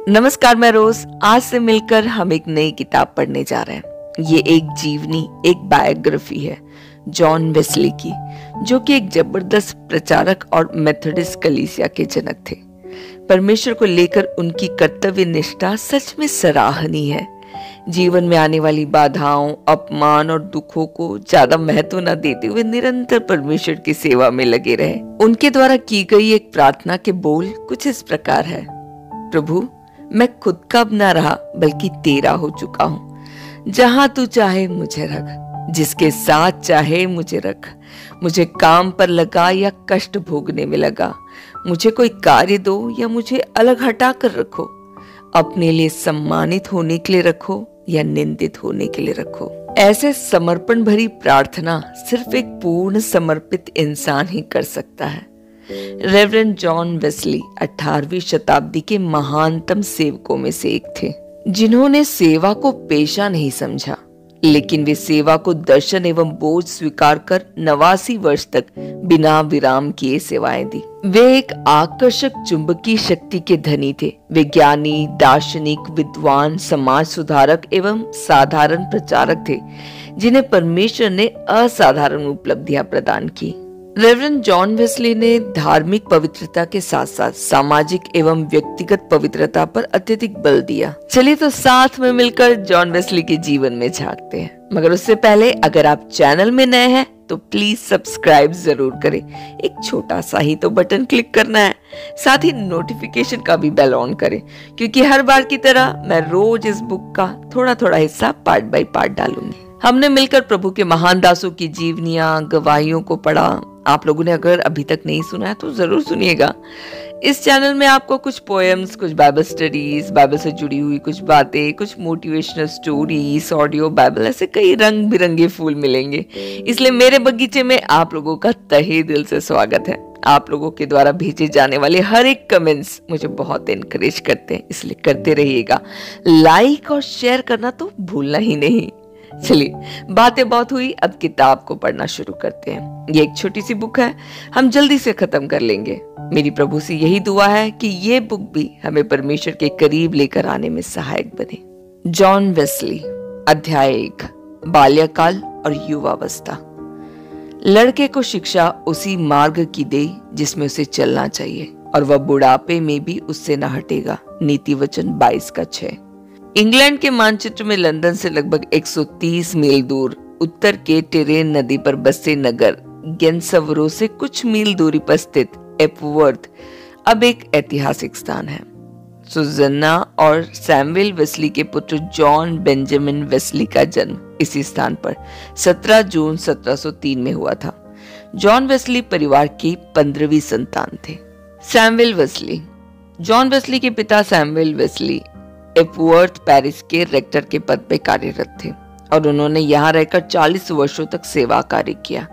नमस्कार, मैं रोज। आज से मिलकर हम एक नई किताब पढ़ने जा रहे हैं। ये एक जीवनी, एक बायोग्राफी है जॉन वेस्ली की, जो कि एक जबरदस्त प्रचारक और मेथोडिस्ट कलीसिया के जनक थे। परमेश्वर को लेकर उनकी कर्तव्य निष्ठा सच में सराहनीय है। जीवन में आने वाली बाधाओं, अपमान और दुखों को ज्यादा महत्व न देते हुए निरंतर परमेश्वर की सेवा में लगे रहे। उनके द्वारा की गई एक प्रार्थना के बोल कुछ इस प्रकार है: प्रभु, मैं खुद का अब ना रहा बल्कि तेरा हो चुका हूं। जहां तू चाहे मुझे रख, जिसके साथ चाहे मुझे रख। मुझे काम पर लगा या कष्ट भोगने में लगा, मुझे कोई कार्य दो या मुझे अलग हटा कर रखो। अपने लिए सम्मानित होने के लिए रखो या निंदित होने के लिए रखो। ऐसे समर्पण भरी प्रार्थना सिर्फ एक पूर्ण समर्पित इंसान ही कर सकता है। रेवरेंड जॉन वेस्ली 18वीं शताब्दी के महानतम सेवकों में से एक थे, जिन्होंने सेवा को पेशा नहीं समझा, लेकिन वे सेवा को दर्शन एवं बोझ स्वीकार कर 89 वर्ष तक बिना विराम किए सेवाएं दी। वे एक आकर्षक चुंबकीय शक्ति के धनी थे। वे ज्ञानी, दार्शनिक, विद्वान, समाज सुधारक एवं साधारण प्रचारक थे, जिन्हें परमेश्वर ने असाधारण उपलब्धियां प्रदान की। रेवरेंड जॉन वेस्ली ने धार्मिक पवित्रता के साथ साथ सामाजिक एवं व्यक्तिगत पवित्रता पर अत्यधिक बल दिया। चलिए तो साथ में मिलकर जॉन वेस्ली के जीवन में झांकते हैं। मगर उससे पहले अगर आप चैनल में नए हैं तो प्लीज सब्सक्राइब जरूर करें। एक छोटा सा ही तो बटन क्लिक करना है, साथ ही नोटिफिकेशन का भी बेल ऑन करें, क्योंकि हर बार की तरह मैं रोज इस बुक का थोड़ा थोड़ा हिस्सा पार्ट बाय पार्ट डालूंगी। हमने मिलकर प्रभु के महान दासों की जीवनियां, गवाहियों को पढ़ा। आप लोगों ने अगर अभी तक नहीं सुना है तो जरूर सुनिएगा। इस चैनल में आपको कुछ पोएम्स, कुछ बाइबल स्टडीज, बाइबल से जुड़ी हुई कुछ बातें, कुछ मोटिवेशनल स्टोरीज, ऑडियो बाइबल, ऐसे कई रंग बिरंगे फूल मिलेंगे। इसलिए मेरे बगीचे में आप लोगों का तहे दिल से स्वागत है। आप लोगों के द्वारा भेजे जाने वाले हर एक कमेंट्स मुझे बहुत एनकरेज करते हैं, इसलिए करते रहिएगा। लाइक और शेयर करना तो भूलना ही नहीं। चलिए, बातें बहुत हुई, अब किताब को पढ़ना शुरू करते हैं। ये एक छोटी सी बुक है, हम जल्दी से खत्म कर लेंगे। मेरी प्रभु से यही दुआ है कि ये बुक भी हमें परमेश्वर के करीब लेकर आने में सहायक बने। जॉन वेस्ली, अध्याय 1, बाल्यकाल और युवावस्था। लड़के को शिक्षा उसी मार्ग की दे जिसमें उसे चलना चाहिए, और वह बुढ़ापे में भी उससे न हटेगा। नीति वचन 22:6। इंग्लैंड के मानचित्र में लंदन से लगभग 130 मील दूर उत्तर के टिरेन नदी पर बसे नगर गेंसवरो से कुछ मील दूरी पर स्थित एपवर्थ अब एक ऐतिहासिक स्थान है। सुजन्ना और सैमुअल वेस्ली के पुत्र जॉन बेंजामिन वेस्ली का जन्म इसी स्थान पर 17 जून 1703 में हुआ था। जॉन वेस्ली परिवार की 15वीं संतान थे। सैमुअल वेस्ली, जॉन वेस्ली के पिता सैमुअल वेस्ली एपवर्थ पेरिस के रेक्टर के पद पर कार्यरत थे और उन्होंने यहाँ रहकर 40 वर्षों तक सेवा कार्य किया।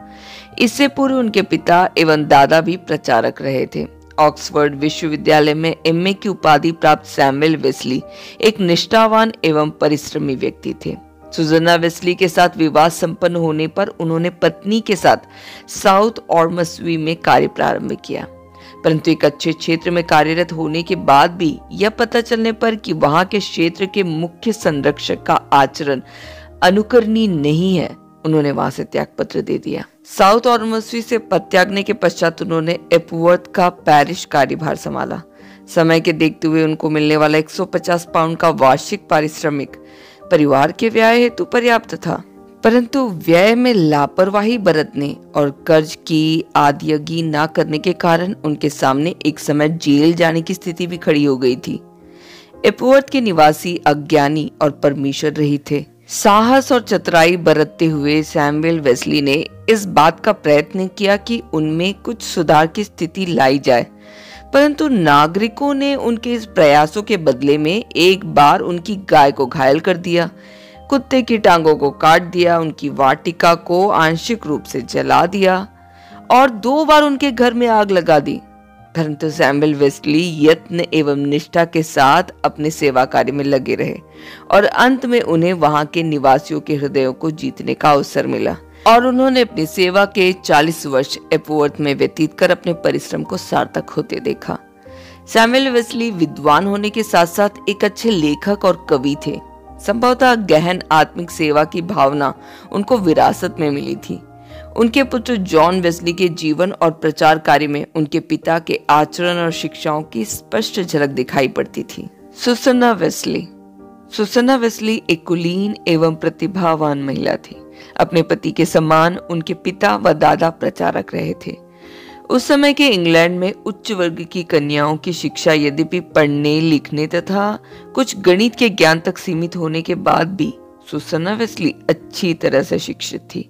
इससे पूर्व उनके पिता एवं दादा भी प्रचारक रहे थे। ऑक्सफोर्ड विश्वविद्यालय में एमए की उपाधि प्राप्त सैमुअल वेस्ली एक निष्ठावान एवं परिश्रमी व्यक्ति थे। सुजन्ना वेस्ली के साथ विवाह संपन्न होने पर उन्होंने पत्नी के साथ साउथ ऑर्मस्वी में कार्य प्रारंभ किया, परंतु एक अच्छे क्षेत्र में कार्यरत होने के बाद भी यह पता चलने पर कि वहां के क्षेत्र के मुख्य संरक्षक का आचरण अनुकरणीय नहीं है, उन्होंने वहां से त्याग पत्र दे दिया। साउथ ऑर्मस्वी से पद त्यागने के पश्चात उन्होंने एपवर्थ का पैरिश कार्यभार संभाला। समय के देखते हुए उनको मिलने वाला 150 पाउंड का वार्षिक पारिश्रमिक परिवार के व्यय हेतु पर्याप्त था, परंतु व्यय में लापरवाही बरतने और कर्ज की अदायगी न करने के कारण उनके सामने एक समय जेल जाने की स्थिति भी खड़ी हो गई थी। एपवर्थ के निवासी अज्ञानी और परमेश्वर रहित थे। साहस और चतुराई बरतते हुए सैमुअल वेस्ली ने इस बात का प्रयत्न किया कि उनमें कुछ सुधार की स्थिति लाई जाए, परंतु नागरिकों ने उनके इस प्रयासों के बदले में एक बार उनकी गाय को घायल कर दिया, कुत्ते की टांगों को काट दिया, उनकी वाटिका को आंशिक रूप से जला दिया और 2 बार उनके घर में आग लगा दी। परंतु सैमुअल वेस्ली यत्न एवं निष्ठा के साथ अपने सेवा कार्य में लगे रहे और अंत में उन्हें वहां के निवासियों के हृदयों को जीतने का अवसर मिला और उन्होंने अपनी सेवा के 40 वर्ष एपवर्थ में व्यतीत कर अपने परिश्रम को सार्थक होते देखा। सैमुअल वेस्ली विद्वान होने के साथ साथ एक अच्छे लेखक और कवि थे। संभवतः गहन आत्मिक सेवा की भावना उनको विरासत में मिली थी। उनके पुत्र जॉन वेस्ली के जीवन और प्रचार कार्य में उनके पिता के आचरण और शिक्षाओं की स्पष्ट झलक दिखाई पड़ती थी। सुसन्ना वेस्ली एक कुलीन एवं प्रतिभावान महिला थी। अपने पति के समान उनके पिता व दादा प्रचारक रहे थे। उस समय के इंग्लैंड में उच्च वर्ग की कन्याओं की शिक्षा यद्यपि पढ़ने लिखने तथा कुछ गणित के ज्ञान तक सीमित होने के बाद भी सुसन्ना वेस्ली अच्छी तरह से शिक्षित थी।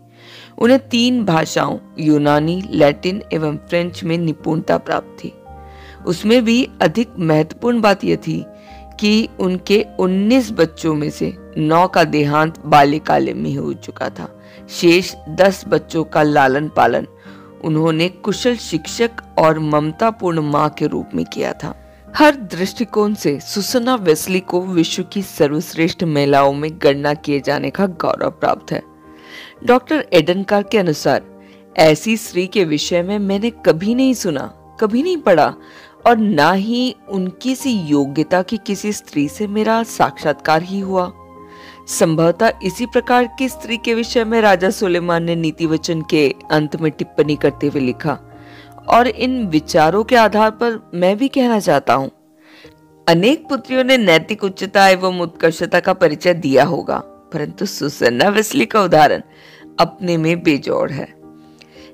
उन्हें 3 भाषाओं यूनानी, लैटिन एवं फ्रेंच में निपुणता प्राप्त थी। उसमें भी अधिक महत्वपूर्ण बात यह थी कि उनके 19 बच्चों में से 9 का देहांत बाल्यकाल में हो चुका था। शेष 10 बच्चों का लालन पालन उन्होंने कुशल शिक्षक और ममतापूर्ण मां के रूप में किया था। हर दृष्टिकोण से सुसन्ना वेस्ली को विश्व की सर्वश्रेष्ठ महिलाओं में गणना किए जाने का गौरव प्राप्त है। डॉक्टर एडनकार के अनुसार ऐसी स्त्री के विषय में मैंने कभी नहीं सुना, कभी नहीं पढ़ा और ना ही उनकी सी योग्यता की किसी स्त्री से मेरा साक्षात्कार ही हुआ। संभवतः इसी प्रकार की स्त्री के विषय में राजा सुलेमान ने नीति वचन के अंत में टिप्पणी करते हुए लिखा, और इन विचारों के आधार पर मैं भी कहना चाहता हूँ, अनेक पुत्रियों ने नैतिक उच्चता एवं उत्कर्षता का परिचय दिया होगा, परंतु सुसन्ना वेस्ली का उदाहरण अपने में बेजोड़ है।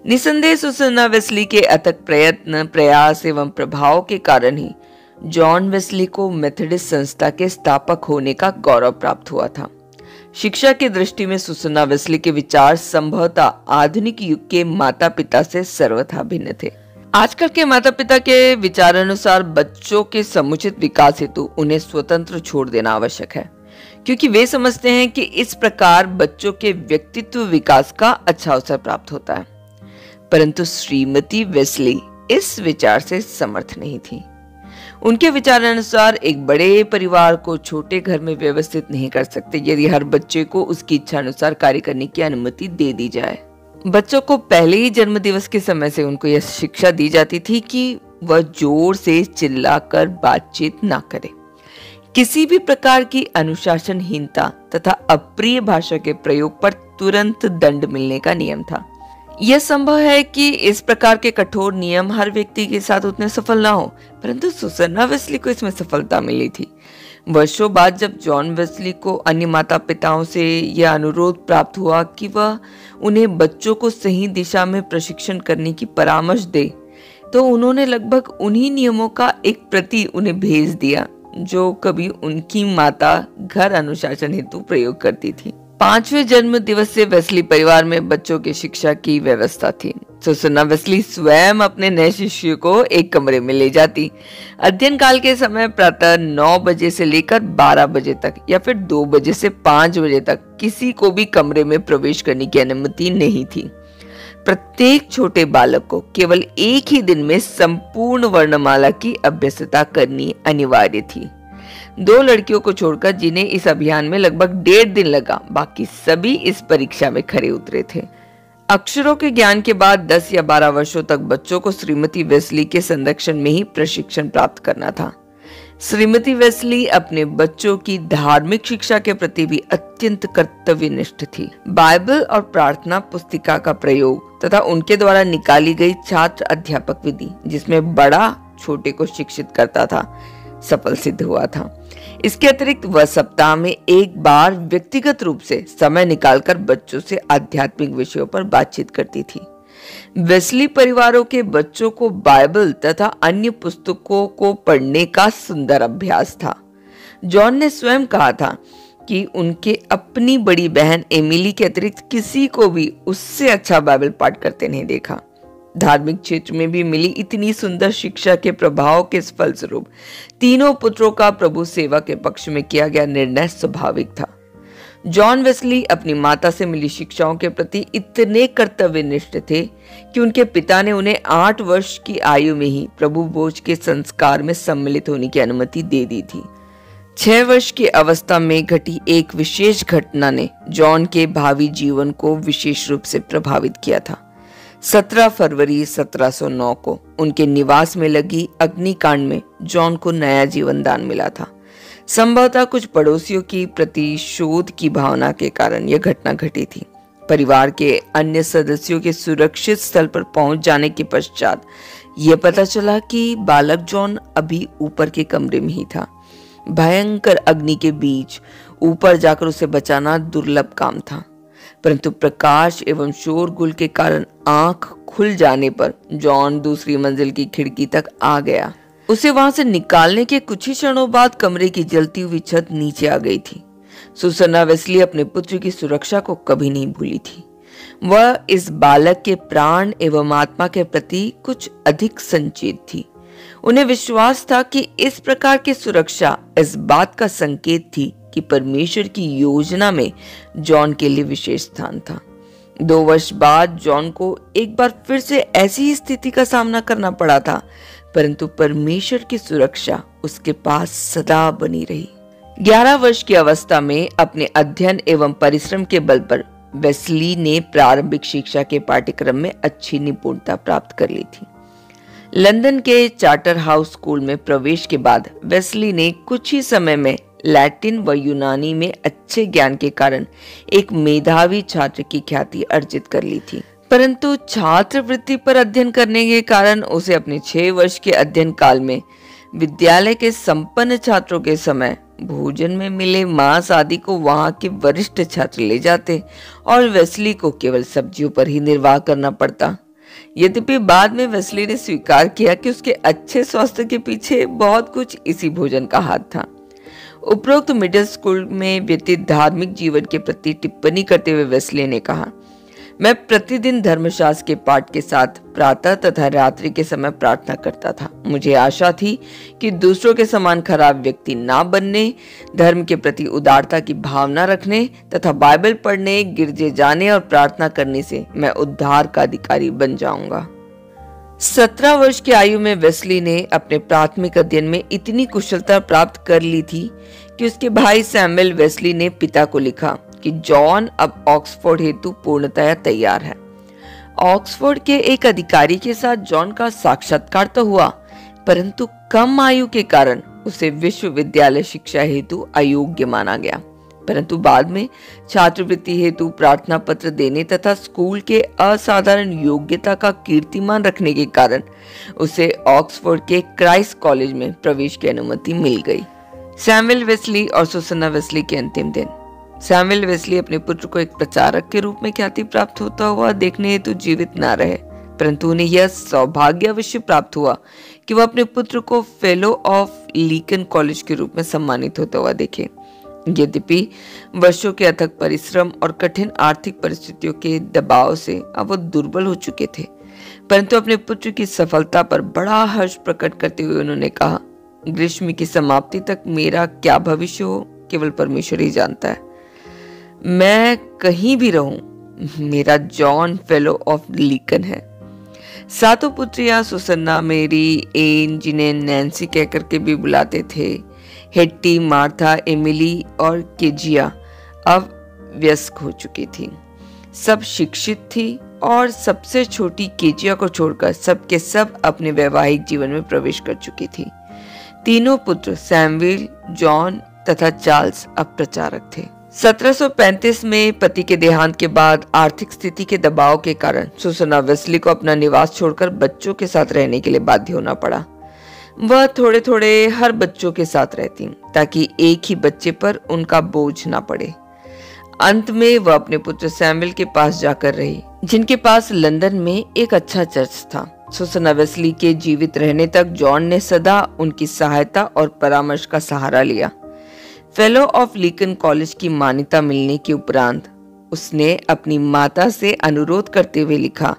निसंदेह सुसन्ना वेस्ली के अथक प्रयत्न, प्रयास एवं प्रभाव के कारण ही जॉन वेस्ली को मेथोडिस्ट संस्था के स्थापक होने का गौरव प्राप्त हुआ था। शिक्षा की दृष्टि में सुसन्ना वेस्ली के विचार संभवतः आधुनिक युग के माता पिता से सर्वथा भिन्न थे। आजकल के माता पिता के विचारानुसार बच्चों के समुचित विकास हेतु उन्हें स्वतंत्र छोड़ देना आवश्यक है, क्योंकि वे समझते हैं कि इस प्रकार बच्चों के व्यक्तित्व विकास का अच्छा अवसर प्राप्त होता है। परंतु श्रीमती वेस्ली इस विचार से समर्थ नहीं थी। उनके विचारानुसार एक बड़े परिवार को छोटे घर में व्यवस्थित नहीं कर सकते यदि हर बच्चे को उसकी इच्छा अनुसार कार्य करने की अनुमति दे दी जाए। बच्चों को पहले ही जन्म दिवस के समय से उनको यह शिक्षा दी जाती थी कि वह जोर से चिल्लाकर बातचीत ना करे। किसी भी प्रकार की अनुशासनहीनता तथा अप्रिय भाषा के प्रयोग पर तुरंत दंड मिलने का नियम था। यह संभव है कि इस प्रकार के कठोर नियम हर व्यक्ति के साथ उतने सफल ना हो, परंतु सुसन्ना वेस्ली को इसमें सफलता मिली थी। वर्षों बाद जब जॉन वेस्ली को अन्य माता पिताओं से यह अनुरोध प्राप्त हुआ कि वह उन्हें बच्चों को सही दिशा में प्रशिक्षण करने की परामर्श दे, तो उन्होंने लगभग उन्हीं नियमों का एक प्रति उन्हें भेज दिया जो कभी उनकी माता घर अनुशासन हेतु प्रयोग करती थी। 5वें जन्म दिवस से वेस्ली परिवार में बच्चों की शिक्षा की व्यवस्था थी। सुसन्ना वेस्ली स्वयं अपने नए शिष्य को एक कमरे में ले जाती। अध्ययन काल के समय प्रातः 9 बजे से लेकर 12 बजे तक या फिर 2 बजे से 5 बजे तक किसी को भी कमरे में प्रवेश करने की अनुमति नहीं थी। प्रत्येक छोटे बालक को केवल एक ही दिन में संपूर्ण वर्णमाला की अभ्यसता करनी अनिवार्य थी। 2 लड़कियों को छोड़कर जिन्हें इस अभियान में लगभग 1.5 दिन लगा, बाकी सभी इस परीक्षा में खरे उतरे थे। अक्षरों के ज्ञान के बाद 10 या 12 वर्षों तक बच्चों को श्रीमती वेस्ली के संरक्षण में ही प्रशिक्षण प्राप्त करना था। श्रीमती वेस्ली अपने बच्चों की धार्मिक शिक्षा के प्रति भी अत्यंत कर्तव्यनिष्ठ थी। बाइबल और प्रार्थना पुस्तिका का प्रयोग तथा उनके द्वारा निकाली गई छात्र अध्यापक विधि, जिसमें बड़ा छोटे को शिक्षित करता था, सफल सिद्ध हुआ था। इसके अतिरिक्त वह सप्ताह में एक बार व्यक्तिगत रूप से समय निकालकर बच्चों से आध्यात्मिक विषयों पर बातचीत करती थी। वेस्ली परिवारों के बच्चों को बाइबल तथा अन्य पुस्तकों को पढ़ने का सुंदर अभ्यास था। जॉन ने स्वयं कहा था कि उनके अपनी बड़ी बहन एमिली के अतिरिक्त किसी को भी उससे अच्छा बाइबल पाठ करते नहीं देखा। धार्मिक क्षेत्र में भी मिली इतनी सुंदर शिक्षा के प्रभाव के फलस्वरूप तीनों पुत्रों का प्रभु सेवा के पक्ष में किया गया निर्णय स्वाभाविक था। जॉन वेस्ली अपनी माता से मिली शिक्षाओं के प्रति इतने कर्तव्यनिष्ठ थे कि उनके पिता ने उन्हें 8 वर्ष की आयु में ही प्रभु भोज के संस्कार में सम्मिलित होने की अनुमति दे दी थी। 6 वर्ष की अवस्था में घटी एक विशेष घटना ने जॉन के भावी जीवन को विशेष रूप से प्रभावित किया था। 17 फरवरी 1709 को उनके निवास में लगी अग्निकांड में जॉन को नया जीवन दान मिला था। संभवतः कुछ पड़ोसियों की प्रतिशोध की भावना के कारण यह घटना घटी थी। परिवार के अन्य सदस्यों के सुरक्षित स्थल पर पहुंच जाने के पश्चात यह पता चला कि बालक जॉन अभी ऊपर के कमरे में ही था। भयंकर अग्नि के बीच ऊपर जाकर उसे बचाना दुर्लभ काम था, परंतु प्रकाश एवं शोरगुल के कारण आंख खुल जाने पर जॉन दूसरी मंजिल की खिड़की तक आ गया। उसे वहां से निकालने के कुछ ही क्षणों बाद कमरे की जलती हुई छत नीचे आ गई थी। सुसन्ना वेस्ली अपने पुत्र की सुरक्षा को कभी नहीं भूली थी। वह इस बालक के प्राण एवं आत्मा के प्रति कुछ अधिक संचेत थी। उन्हें विश्वास था कि इस प्रकार की सुरक्षा इस बात का संकेत थी कि परमेश्वर की योजना में जॉन के लिए विशेष स्थान था। 2 वर्ष बाद जॉन को एक बार फिर से ऐसी ही स्थिति का सामना करना पड़ा था, परंतु परमेश्वर की सुरक्षा उसके पास सदा बनी रही। 11 वर्ष की अवस्था में अपने अध्ययन एवं परिश्रम के बल पर वेस्ली ने प्रारंभिक शिक्षा के पाठ्यक्रम में अच्छी निपुणता प्राप्त कर ली थी। लंदन के चार्टर हाउस स्कूल में प्रवेश के बाद वेस्ली ने कुछ ही समय में लैटिन व यूनानी में अच्छे ज्ञान के कारण एक मेधावी छात्र की ख्याति अर्जित कर ली थी, परंतु छात्रवृत्ति पर अध्ययन करने के कारण उसे अपने 6 वर्ष के अध्ययन काल में विद्यालय के संपन्न छात्रों के समय भोजन में मिले मांस आदि को वहां के वरिष्ठ छात्र ले जाते और वेस्ली को केवल सब्जियों पर ही निर्वाह करना पड़ता। यद्यपि बाद में वेस्ली ने स्वीकार किया कि उसके अच्छे स्वास्थ्य के पीछे बहुत कुछ इसी भोजन का हाथ था। उपरोक्त मिडिल स्कूल में व्यतीत धार्मिक जीवन के प्रति टिप्पणी करते हुए वेस्ली ने कहा, मैं प्रतिदिन धर्मशास्त्र के पाठ के साथ प्रातः तथा रात्रि के समय प्रार्थना करता था। मुझे आशा थी कि दूसरों के समान खराब व्यक्ति ना बनने, धर्म के प्रति उदारता की भावना रखने तथा बाइबल पढ़ने, गिरजे जाने और प्रार्थना करने से मैं उद्धार का अधिकारी बन जाऊंगा। 17 वर्ष की आयु में वेस्ली ने अपने प्राथमिक अध्ययन में इतनी कुशलता प्राप्त कर ली थी कि उसके भाई सैमुअल वेस्ली ने पिता को लिखा कि जॉन अब ऑक्सफोर्ड हेतु पूर्णतया तैयार है। ऑक्सफोर्ड के एक अधिकारी के साथ जॉन का साक्षात्कार तो हुआ, परंतु कम आयु के कारण उसे विश्वविद्यालय शिक्षा हेतु अयोग्य माना गया। परंतु बाद में छात्रवृत्ति हेतु प्रार्थना पत्र देने तथा स्कूल के असाधारण योग्यता का कीर्तिमान रखने के कारण उसे ऑक्सफोर्ड के क्राइस्ट कॉलेज में प्रवेश की अनुमति मिल गई। सैमुअल वेस्ली और सुसन्ना वेस्ली के अंतिम दिन। सैमुअल वेस्ली अपने पुत्र को एक प्रचारक के रूप में ख्याति प्राप्त होता हुआ देखने हेतु जीवित न रहे, परंतु उन्हें यह सौभाग्य अवश्य प्राप्त हुआ कि वह अपने पुत्र को फेलो ऑफ लीकन कॉलेज के रूप में सम्मानित होता हुआ देखे। यद्यपि वर्षों के अथक परिश्रम और कठिन आर्थिक परिस्थितियों के दबाव से अब वो दुर्बल हो चुके थे, परंतु अपने पुत्र की सफलता पर बड़ा हर्ष प्रकट करते हुए उन्होंने कहा, ग्रीष्म की समाप्ति तक मेरा क्या भविष्य हो केवल परमेश्वर ही जानता है। मैं कहीं भी रहूं, मेरा जॉन फेलो ऑफ लीकन है। 7 पुत्रियां सुसन्ना, मेरी, एन, जिन्हें नैन्सी कहकर के भी बुलाते थे, हेट्टी, मार्था, एमिली और केजिया अब वयस्क हो चुकी थी। सब शिक्षित थी और सबसे छोटी केजिया को छोड़कर सबके सब अपने वैवाहिक जीवन में प्रवेश कर चुकी थी। तीनों पुत्र सैमुअल, जॉन तथा चार्ल्स अब प्रचारक थे। 1735 में पति के देहांत के बाद आर्थिक स्थिति के दबाव के कारण सुसन्ना वेस्ली को अपना निवास छोड़कर बच्चों के साथ रहने के लिए बाध्य होना पड़ा। वह थोड़े थोड़े हर बच्चों के साथ रहती ताकि एक ही बच्चे पर उनका बोझ ना पड़े। अंत में वह अपने पुत्र सैमुअल के पास जाकर रही, जिनके पास लंदन में एक अच्छा चर्च था। सुसन्ना वेस्ली के जीवित रहने तक जॉन ने सदा उनकी सहायता और परामर्श का सहारा लिया। फेलो ऑफ लीकन कॉलेज की मान्यता मिलने के उपरांत उसने अपनी माता से अनुरोध करते हुए लिखा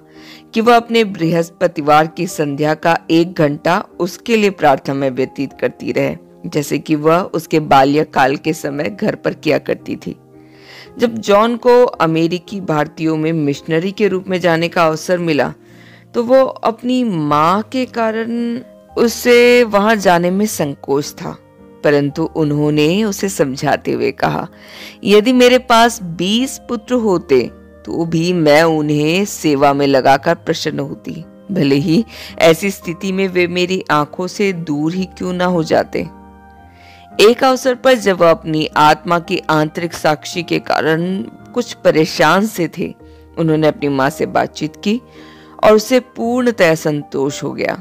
कि वह अपने बृहस्पतिवार की संध्या का 1 घंटा उसके लिए प्रार्थना में व्यतीत करती रहे, जैसे कि वह उसके बाल्यकाल के समय घर पर किया करती थी। जब जॉन को अमेरिकी भारतीयों में मिशनरी के रूप में जाने का अवसर मिला तो वो अपनी माँ के कारण उसे वहां जाने में संकोच था, परंतु उन्होंने उसे समझाते हुए कहा, यदि मेरे पास 20 पुत्र होते तो भी मैं उन्हें सेवा में लगाकर प्रसन्न होती, भले ही ऐसी स्थिति में वे मेरी आंखों से दूर ही क्यों ना हो जाते। एक अवसर पर जब वह अपनी आत्मा की आंतरिक साक्षी के कारण कुछ परेशान से थे, उन्होंने अपनी माँ से बातचीत की और उसे पूर्णतः संतोष हो गया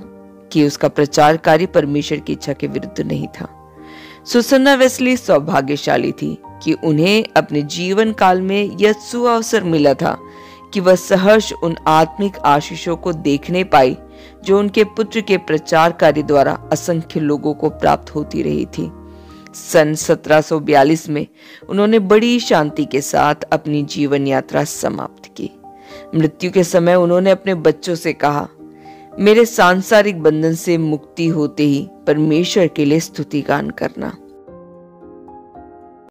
कि उसका प्रचार कार्य परमेश्वर की इच्छा के विरुद्ध नहीं था। सुसन्ना वेस्ली सौभाग्यशाली थी कि उन्हें अपने जीवन काल में यह सुअवसर मिला था कि वह सहर्ष उन आत्मिक आशीषों को देखने पाई जो उनके पुत्र के प्रचार कार्य द्वारा असंख्य लोगों को प्राप्त होती रही थी। सन 1742 में उन्होंने बड़ी शांति के साथ अपनी जीवन यात्रा समाप्त की। मृत्यु के समय उन्होंने अपने बच्चों से कहा, मेरे सांसारिक बंधन से मुक्ति होते ही परमेश्वर के लिए स्तुति गान करना।